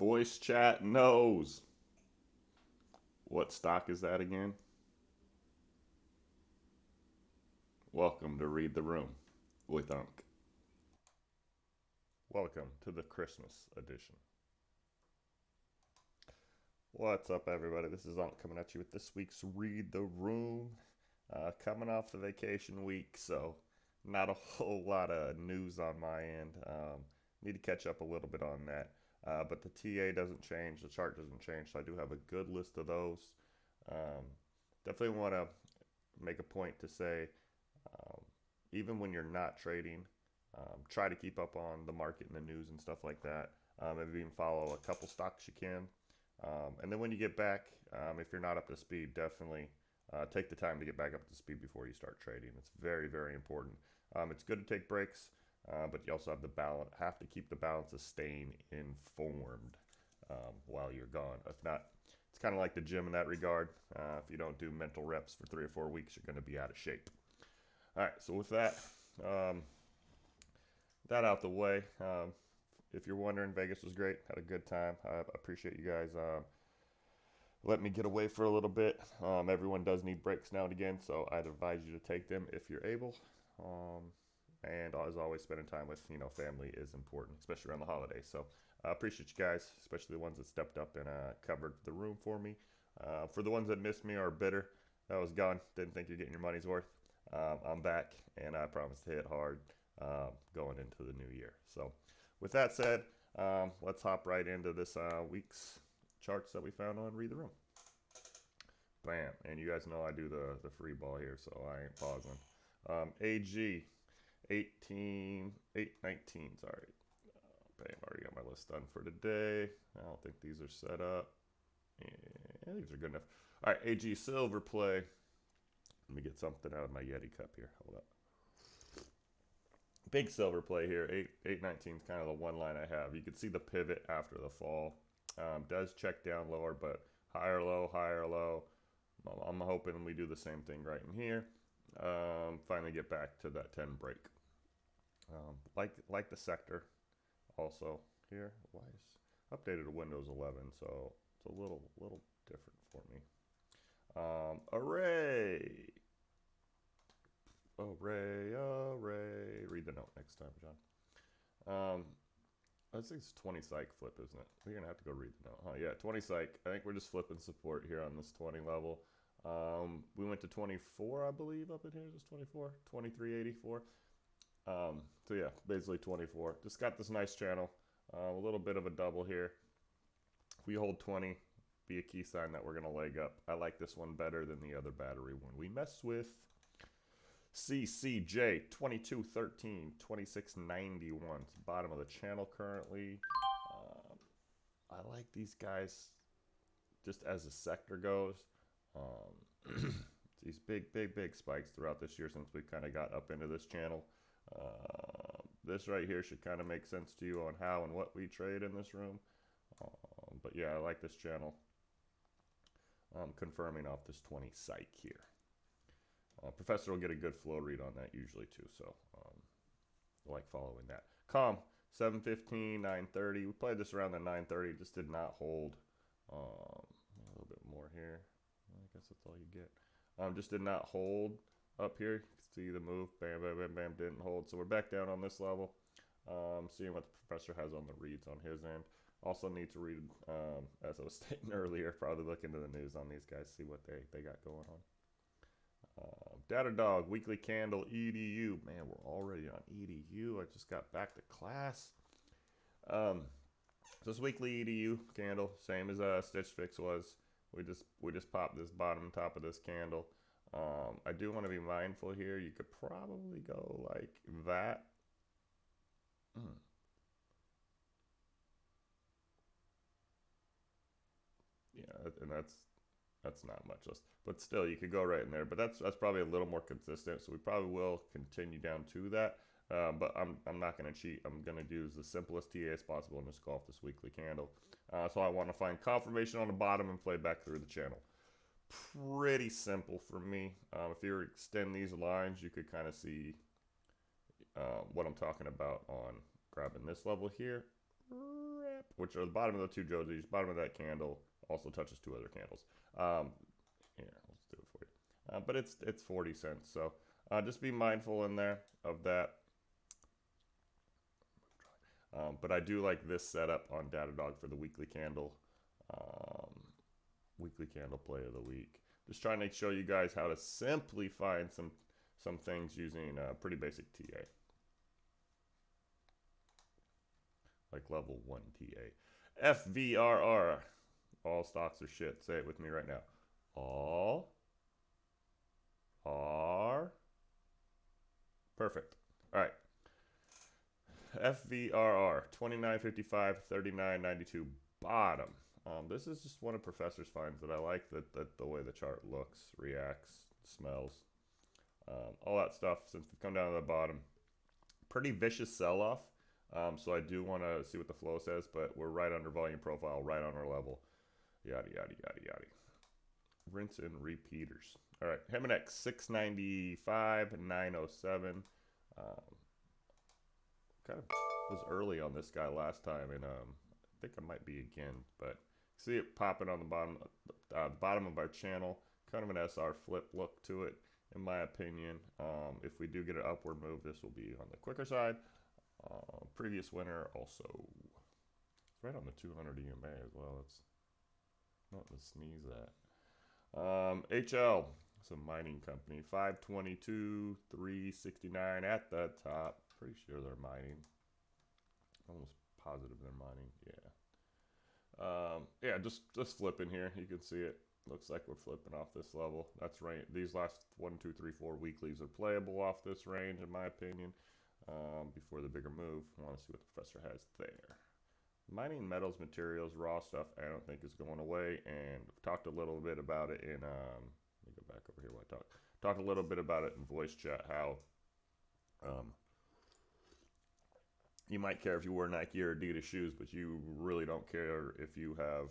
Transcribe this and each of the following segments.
Voice chat knows. What stock is that again? Welcome to Read the Room with Unc. Welcome to the Christmas edition. What's up, everybody? This is Unc coming at you with this week's Read the Room. Coming off the vacation week, so not a whole lot of news on my end. Need to catch up a little bit on that. But the TA doesn't change, the chart doesn't change, so I do have a good list of those. Um, Definitely want to make a point to say, um, even when you're not trading, try to keep up on the market and the news and stuff like that. Maybe even follow a couple stocks you can. And then when you get back, if you're not up to speed, definitely take the time to get back up to speed before you start trading. It's very, very important. It's good to take breaks, but you also have to keep the balance of staying informed while you're gone. If not, it's kind of like the gym in that regard. If you don't do mental reps for 3 or 4 weeks, you're going to be out of shape. All right, so with um, that out the way, if you're wondering, Vegas was great. Had a good time. I appreciate you guys letting me get away for a little bit. Everyone does need breaks now and again, so I'd advise you to take them if you're able. Um, and as always, spending time with family is important, especially around the holidays. So I appreciate you guys, especially the ones that stepped up and covered the room for me. For the ones that missed me or are bitter, I was gone. Didn't think you're getting your money's worth. I'm back, and I promise to hit hard going into the new year. So, with that said, let's hop right into this week's charts that we found on Read the Room. Bam. And you guys know I do the free ball here, so I ain't pausing. AG 819, sorry. Bam, already got my list done for today. I don't think these are set up. Yeah, these are good enough. All right, AG Silver Play. Let me get something out of my Yeti cup here. Hold up. Big silver play here. 819 is kind of the one line I have. You can see the pivot after the fall. Does check down lower, but higher low, higher low. I'm hoping we do the same thing right in here. Finally get back to that 10 break. Like the sector also here. Why is updated to Windows 11, so it's a little different for me. Array. Array. Read the note next time, John. Um, I think it's 20 psych flip, isn't it? We're gonna have to go read the note. Oh yeah, 20 psych. I think we're just flipping support here on this 20 level. We went to 24, I believe, up in here. Just 24, 2384. So yeah, basically 24. Just got this nice channel. A little bit of a double here. If we hold 20, be a key sign that we're gonna leg up. I like this one better than the other battery one we mess with. CCJ 2213 2691. It's the bottom of the channel currently. I like these guys just as the sector goes. These big spikes throughout this year since we kind of got up into this channel. This right here should kind of make sense to you on how and what we trade in this room. But yeah, I like this channel. Confirming off this 20 psych here. Professor will get a good flow read on that usually too, so I like following that. Com 715, 930. We played this around the 930, just did not hold. A little bit more here. I guess that's all you get. Just did not hold up here. You can see the move. Bam, bam, bam, bam. Didn't hold. So we're back down on this level. Seeing what the professor has on the reads on his end. Also need to read, as I was stating earlier, probably look into the news on these guys, see what they got going on. Datadog, weekly candle, EDU. Man, we're already on EDU. I just got back to class. So this weekly EDU candle, same as Stitch Fix was. We just popped this bottom top of this candle. I do want to be mindful here. You could probably go like that. Yeah, and that's not much, but still, you could go right in there. But that's probably a little more consistent. So we probably will continue down to that. But I'm not going to cheat. I'm going to use the simplest TA as possible and just go off this weekly candle. So I want to find confirmation on the bottom and play back through the channel. Pretty simple for me. If you extend these lines, you could kind of see what I'm talking about on grabbing this level here. Rip. which are the bottom of the two Jojis, bottom of that candle, also touches two other candles. Here, let's do it for you. But it's 40 cents, so just be mindful in there of that. But I do like this setup on Datadog for the weekly candle. Weekly candle play of the week. Just trying to show you guys how to simply find some things using pretty basic TA. Like level 1 TA. FVRR. All stocks are shit. Say it with me right now. All are perfect. All right. FVRR 29.55, 39.92 bottom. This is just one of Professor's finds that I like, that the way the chart looks, reacts, smells, all that stuff. Since we've come down to the bottom, pretty vicious sell-off. So I do want to see what the flow says, but we're right under volume profile, right on our level. Yada yada yada yada. Rinse and repeaters. All right, Heminex 695, 907. Kind of was early on this guy last time, and I think I might be again, but see it popping on the bottom of our channel. Kind of an SR flip look to it, in my opinion. If we do get an upward move, this will be on the quicker side. Previous winner also right on the 200 EMA as well. It's nothing to sneeze at. HL, it's a mining company. 522, 369 at the top. Pretty sure they're mining. Almost positive they're mining. Yeah. Yeah, just flipping here. You can see it. Looks like we're flipping off this level. That's right. These last 1, 2, 3, 4 weeklies are playable off this range, in my opinion. Before the bigger move, I want to see what the professor has there. Mining metals, materials, raw stuff, I don't think is going away. And I've talked a little bit about it in, let me go back over here while I talked a little bit about it in voice chat, how you might care if you wear Nike or Adidas shoes, but you really don't care if you have,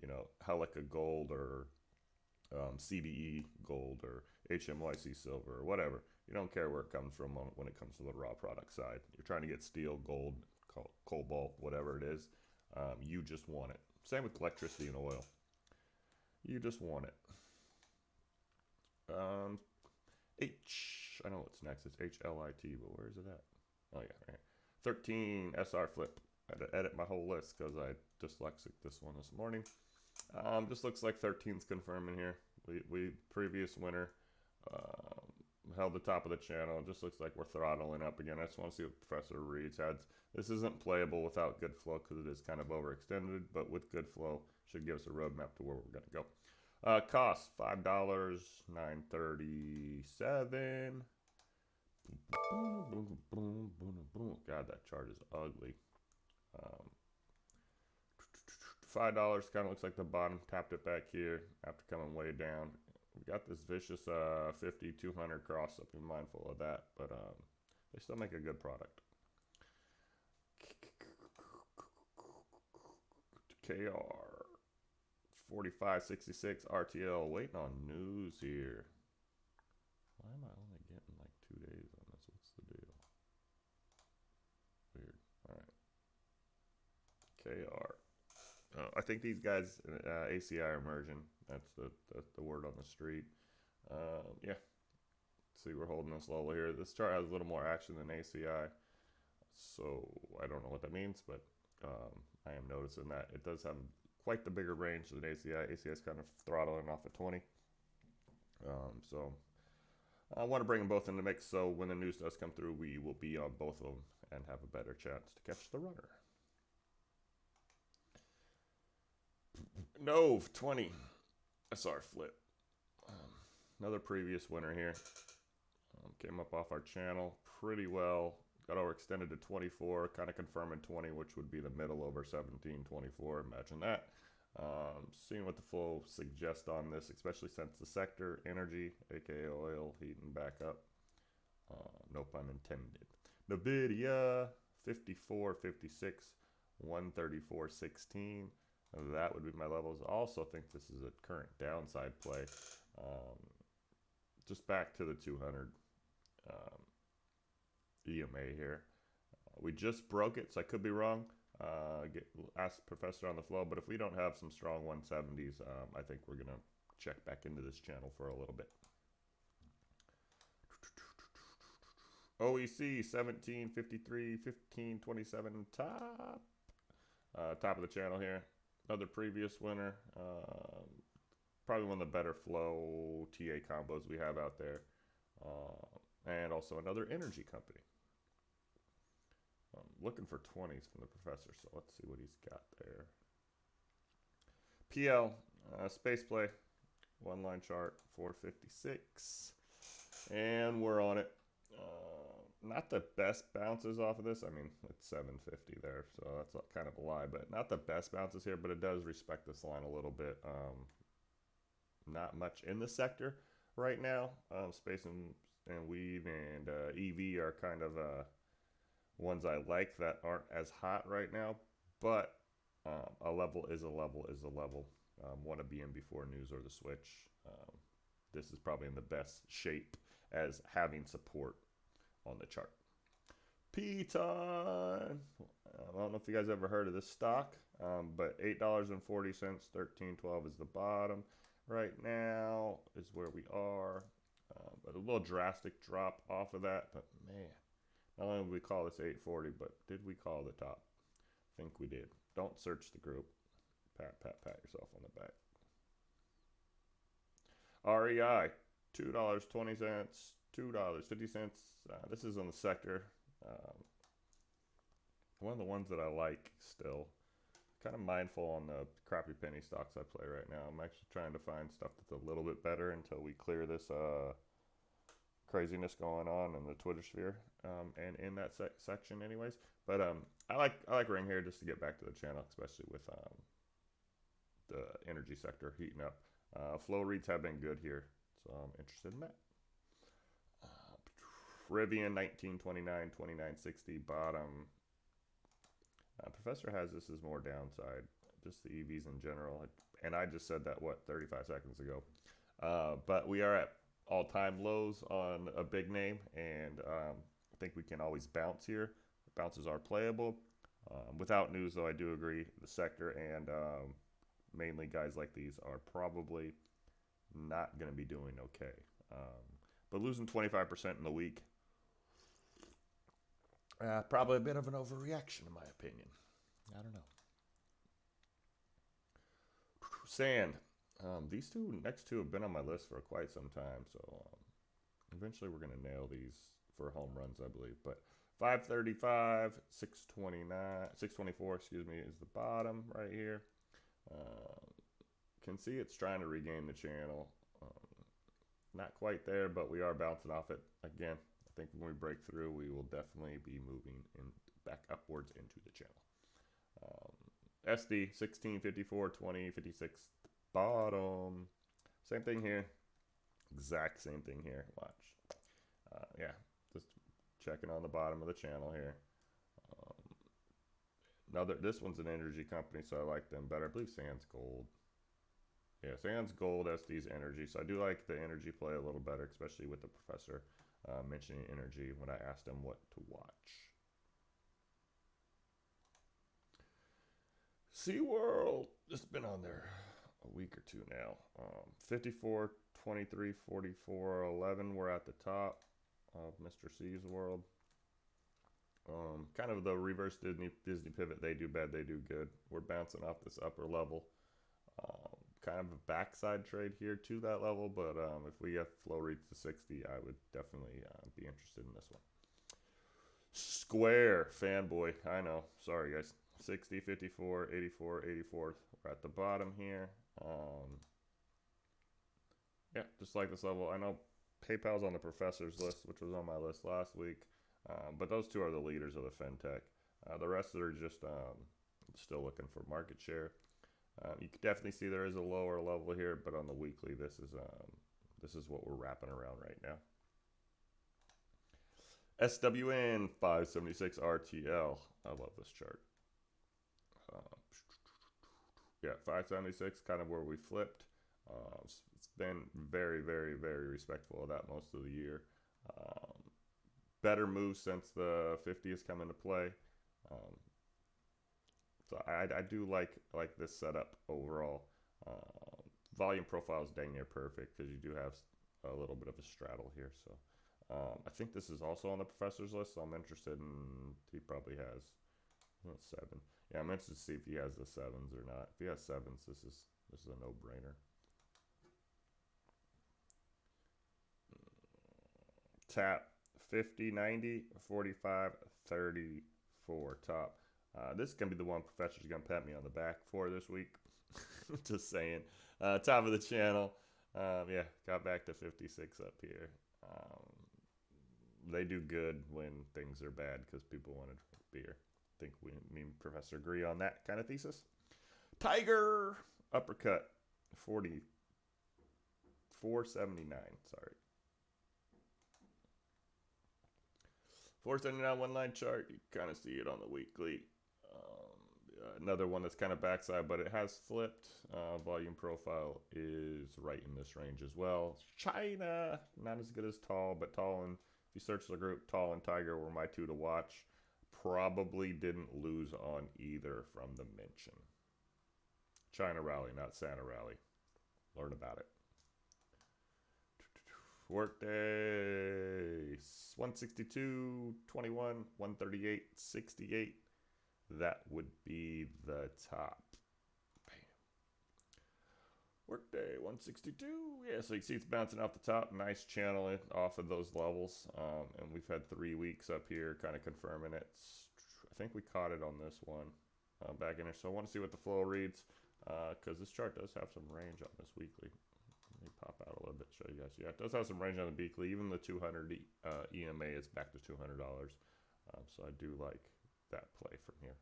you know, Helica gold or CBE gold or HMYC silver or whatever. You don't care where it comes from when it comes to the raw product side. You're trying to get steel, gold, cobalt, whatever it is. You just want it. Same with electricity and oil. You just want it. I know what's next. It's HLIT, but where is it at? Oh, yeah, right. 13 SR flip. I had to edit my whole list because I dyslexic this one this morning. Just looks like 13's confirming here. We previous winner held the top of the channel. It just looks like we're throttling up again. I just want to see what Professor Reed's had. This isn't playable without good flow because it is kind of overextended, but with good flow should give us a roadmap to where we're going to go. Cost $5, $9.37. God, that chart is ugly. $5 kind of looks like the bottom. Tapped it back here after coming way down. We got this vicious 50, 200 cross up. Be mindful of that, but they still make a good product. KR 45.66 RTL. Waiting on news here. Why am I only getting like 2 days on this? What's the deal? Weird. All right. KR. I think these guys, ACI are merging. That's the word on the street. Yeah. See, we're holding this level here. This chart has a little more action than ACI, so I don't know what that means, but I am noticing that it does have quite the bigger range than ACI. ACI is kind of throttling off at 20. So I want to bring them both in the mix, so when the news does come through, we will be on both of them and have a better chance to catch the runner. Nove 20 SR flip. Another previous winner here. Came up off our channel pretty well. Got overextended to 24, kind of confirming 20, which would be the middle over 17, 24. Imagine that. Seeing what the flow suggests on this, especially since the sector, energy, aka oil, heating back up. No pun intended. NVIDIA 54.56, 134.16. That would be my levels. I also think this is a current downside play. Just back to the 200 EMA here. We just broke it, so I could be wrong. Ask Professor on the flow. But if we don't have some strong 170s, I think we're gonna check back into this channel for a little bit. OEC 1753, 1527 top. Top of the channel here. Another previous winner. Probably one of the better flow TA combos we have out there. And also another energy company. I'm looking for 20s from the professor, so let's see what he's got there. PL, space play, one line chart, 456. And we're on it. Not the best bounces off of this. I mean, it's 750 there, so that's kind of a lie, but not the best bounces here, but it does respect this line a little bit. Not much in the sector right now. Space and weave and EV are kind of ones I like that aren't as hot right now, but a level is a level is a level. Want to be in before news or the switch. This is probably in the best shape as having support on the chart. Piton. I don't know if you guys ever heard of this stock, but $8.40, 13.12 is the bottom. Right now is where we are, but a little drastic drop off of that. But man, not only did we call this 840, but did we call the top? I think we did. Don't search the group. Pat yourself on the back. REI, $2.20, $2.50. This is on the sector. One of the ones that I like still. Kind of mindful on the crappy penny stocks I play right now. I'm actually trying to find stuff that's a little bit better until we clear this craziness going on in the Twitter sphere and in that section anyways. But I like Ring here just to get back to the channel, especially with the energy sector heating up. Flow reads have been good here, so I'm interested in that. Rivian 1929, 2960 bottom. Professor has this as more downside, just the EVs in general. And I just said that, what, 35 seconds ago. But we are at all-time lows on a big name, and I think we can always bounce here. Bounces are playable. Without news, though, I do agree. The sector and mainly guys like these are probably not going to be doing okay. But losing 25% in the week, probably a bit of an overreaction, in my opinion. I don't know. Sand. These next two have been on my list for quite some time, so eventually we're going to nail these for home runs, I believe. But 535, 629, 624, excuse me, is the bottom right here. Can see it's trying to regain the channel. Not quite there, but we are bouncing off it again. I think when we break through, we will definitely be moving back upwards into the channel. SD 1654, 2056 bottom. Same thing here. Exact same thing here. Watch. Yeah, just checking on the bottom of the channel here. This one's an energy company, so I like them better. I believe Sands Gold. Yeah, Sands Gold, SD's energy. So I do like the energy play a little better, especially with the professor mentioning energy when I asked him what to watch. SeaWorld, just been on there a week or two now. 54, 23, 44, 11. We're at the top of Mr. C's world. Kind of the reverse Disney pivot. They do bad, they do good. We're bouncing off this upper level. Kind of a backside trade here to that level, but if we get flow reads to 60, I would definitely be interested in this one. Square, fanboy, I know. Sorry, guys. 60, 54, 84, 84. We're at the bottom here. Yeah, just like this level. I know PayPal's on the professor's list, which was on my list last week. But those two are the leaders of the FinTech. The rest are just still looking for market share. You can definitely see there is a lower level here, but on the weekly, this is what we're wrapping around right now. SWN 576 RTL. I love this chart. Yeah, 576, kind of where we flipped. It's been very, very, very respectful of that most of the year. Better moves since the 50 has come into play. So I do like this setup overall. Volume profile is dang near perfect because you do have a little bit of a straddle here. So I think this is also on the professor's list. So I'm interested in. He probably has seven. Yeah, I'm interested to see if he has the sevens or not. If he has sevens, this is a no-brainer. Tap 50, 90, 45, 34 top. This is going to be the one professor's going to pat me on the back for this week. Just saying. Top of the channel. Yeah, got back to 56 up here. They do good when things are bad because people want to drink beer. I think me and Professor agree on that kind of thesis. Tiger uppercut 40, 479. Sorry. 479 one line chart. You kind of see it on the weekly. Another one that's kind of backside, but it has flipped. Volume profile is right in this range as well. China, not as good as Tall, but Tall and if you search the group, Tall and Tiger were my two to watch. Probably didn't lose on either from the mention. China rally, not Santa rally. Learn about it. Workday 162, 21, 138, 68. That would be the top. Bam. Workday 162. Yeah, so you see it's bouncing off the top. Nice channel off of those levels. And we've had 3 weeks up here kind of confirming it. I think we caught it on this one back in here. So I want to see what the flow reads because this chart does have some range on this weekly. Let me pop out a little bit, show you guys. Yeah, it does have some range on the weekly. Even the 200 EMA is back to $200. So I do like that play from here.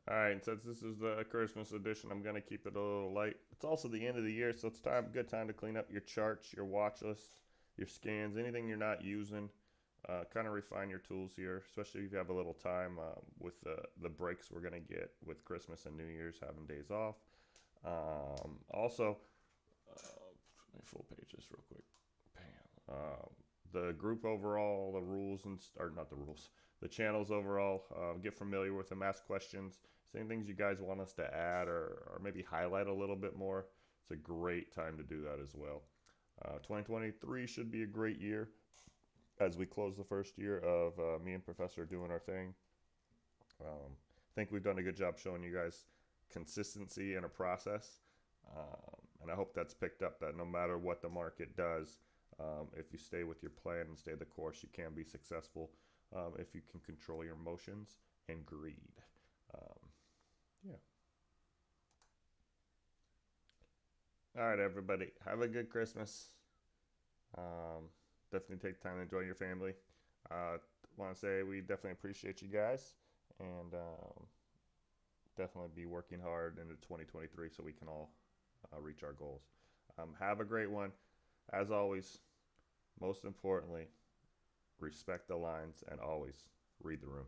All right, since this is the Christmas edition, I'm gonna keep it a little light. It's also the end of the year, so it's good time to clean up your charts, your watch list, your scans, anything you're not using. Kind of refine your tools here, especially if you have a little time with the breaks we're gonna get with Christmas and New Year's having days off. Also, let me full page this real quick. Bam. The group overall, the rules or not the rules, the channels overall. Get familiar with them, ask questions. Same things you guys want us to add or maybe highlight a little bit more. It's a great time to do that as well. 2023 should be a great year as we close the first year of me and Professor doing our thing. I think we've done a good job showing you guys consistency in a process. And I hope that's picked up that no matter what the market does, if you stay with your plan and stay the course, you can be successful if you can control your emotions and greed. Yeah. All right, everybody. Have a good Christmas. Definitely take time to enjoy your family. Want to say we definitely appreciate you guys and definitely be working hard into 2023 so we can all reach our goals. Have a great one. As always, most importantly, respect the lines and always read the room.